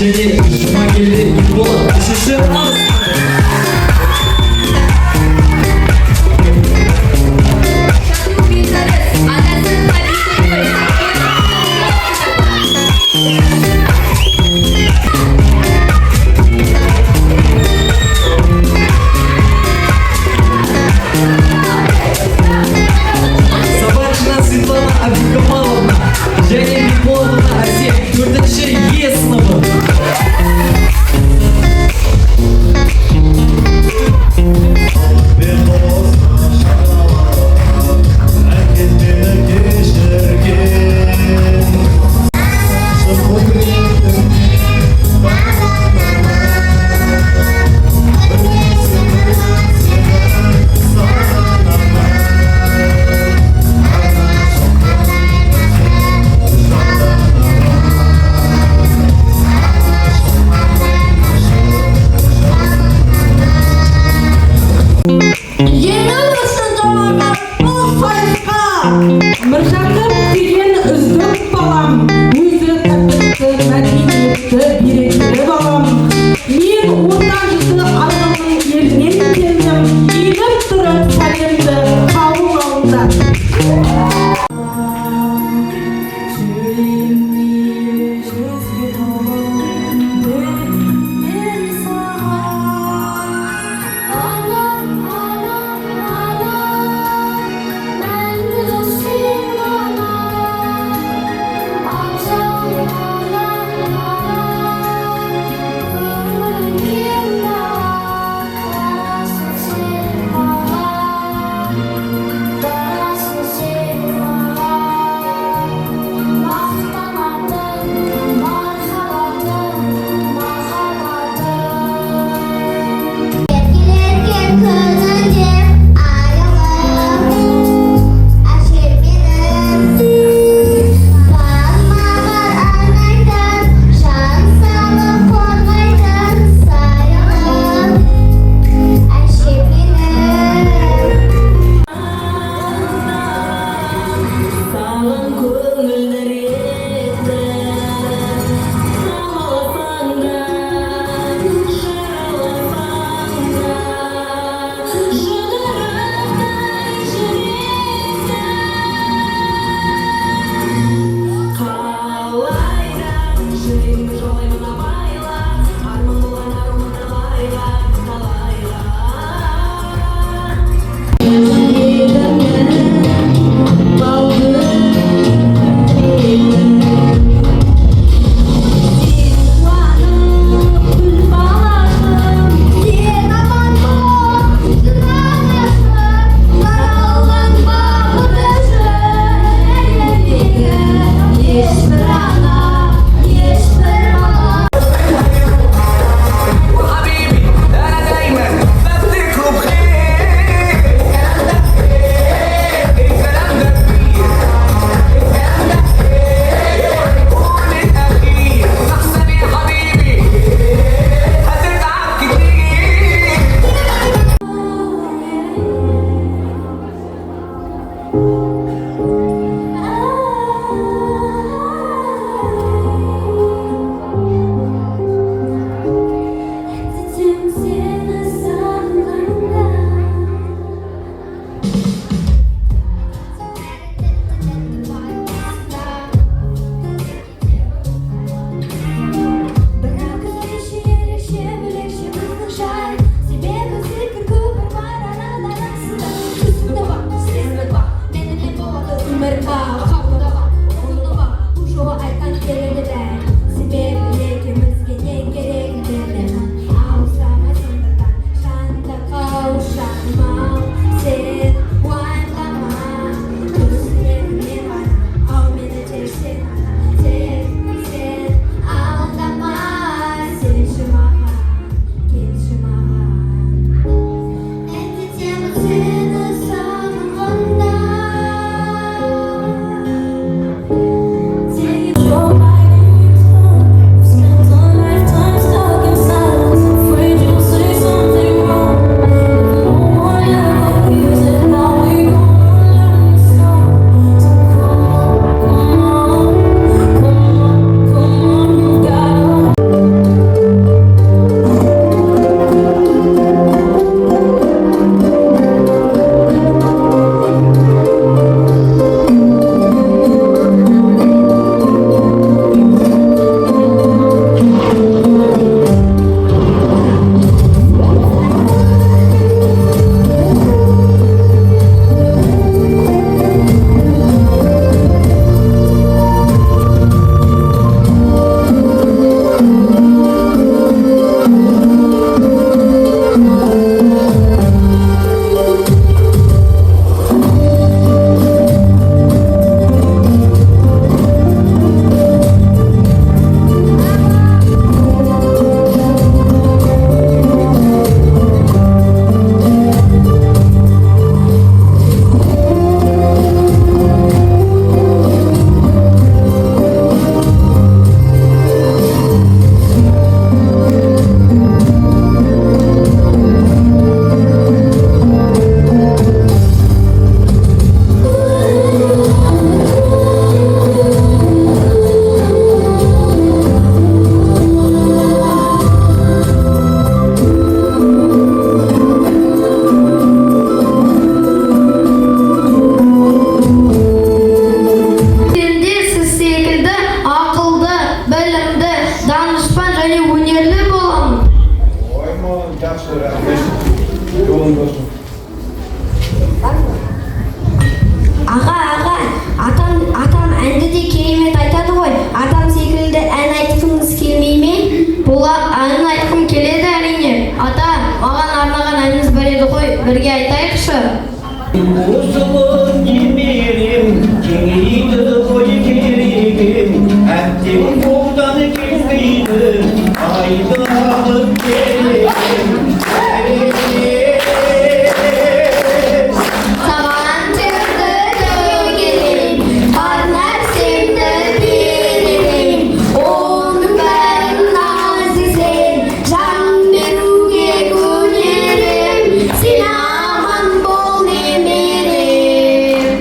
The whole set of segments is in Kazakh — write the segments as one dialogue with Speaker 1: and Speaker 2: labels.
Speaker 1: және жұмакелді ерболат үшінші ас. Собачина Светлана Абдикамаловна және Бекболатовна Әсет төртінші Е сыныбы.
Speaker 2: Міржақып деген үздік балам, өзі тәртіпті, мәдениетті берекелі балам. Мен 10 арғынның елінен келдім, елім тұрып сәлемді қауым алды.
Speaker 3: жақсы рахмет жолың болсын.
Speaker 4: Аға, атам әнді де керемет айтады ғой. Атам секілді ән айтқыңыз келмей ме? Бола ән айтқым келеді әрине. Ата, маған арнаған әніңіз бар еді ғой, бірге айтайықшы.
Speaker 5: Осылын немерем, кеңейді ғой керегем, әттен қолдан келмейді, айдалып керегем.
Speaker 4: Саған тірді төгерем, бар нәрсемді беререм, оның бәрін азизем, жан беруге көнерем, сен аман бол немерем.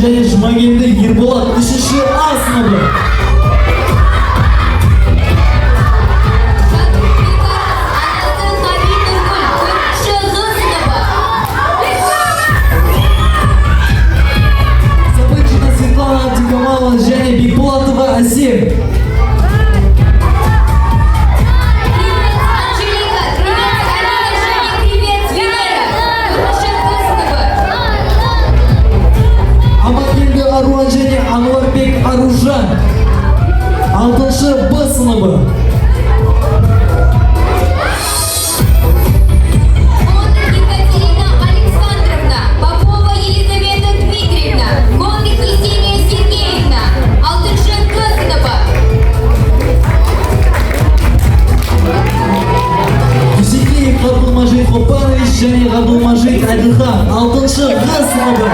Speaker 1: және Жұмагелді Ерболат 3-ші А сыныбы. Событчина Светлана Абдикамалова және Бекболатова Әсем. Аруан және Ануарбек Аружан 6-шы Б сыныбы.
Speaker 4: Екатерина Александровна, Попова Елизавета Дмитриевна, Конник Есения Сергеевна 6-шы К сыныбы.
Speaker 1: Дүйсекеев Ғабдылмажит Хопанович және Ғабдылмажит Әділхан 6-шы Г сыныбы.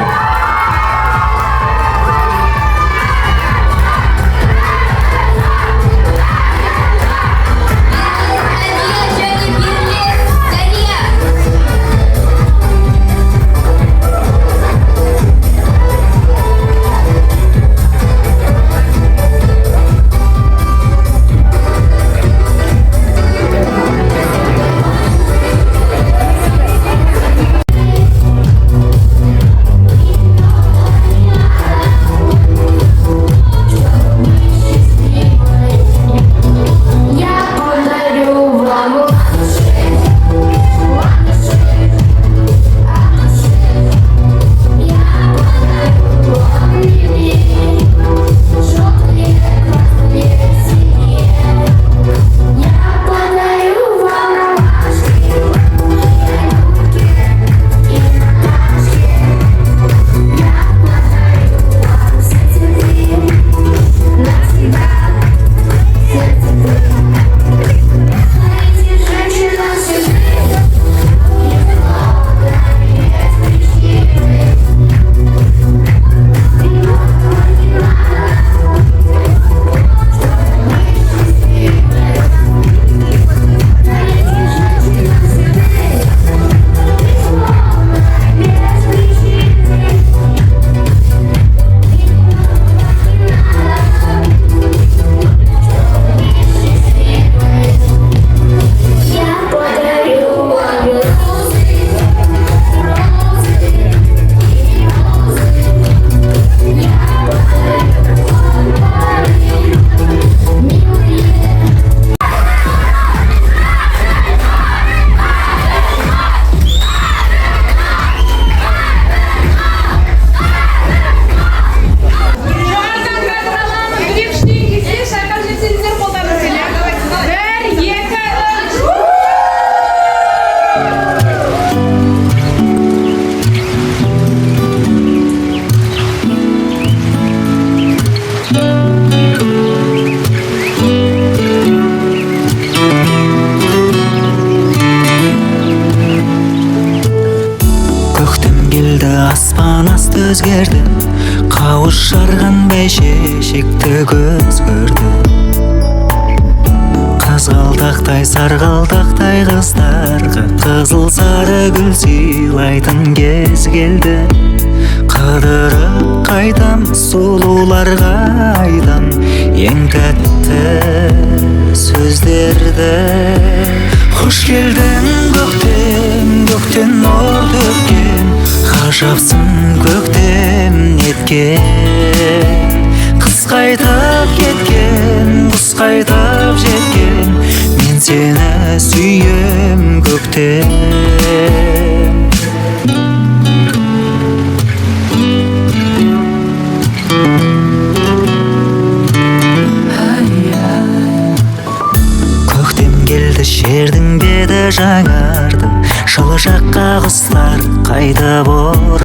Speaker 6: өзгерді, қауышарған бәйшешекті көз көрді. Қызғалдақтай сарғалдақтай қыздарға қызыл сары гүл сыйлайтын кез келді. Қыдырып қайтам, сұлуларға айтам ең тәтті сөздерді. Хош келдің көктем, көктен нұр төккен, ғажапсың көктем неткен. Қыс қайтып кеткен, құс қайтып жеткен, мен сені сүйем көктем. Көктем келді, жердің беті жаңарды, жылы жаққа құстар қайта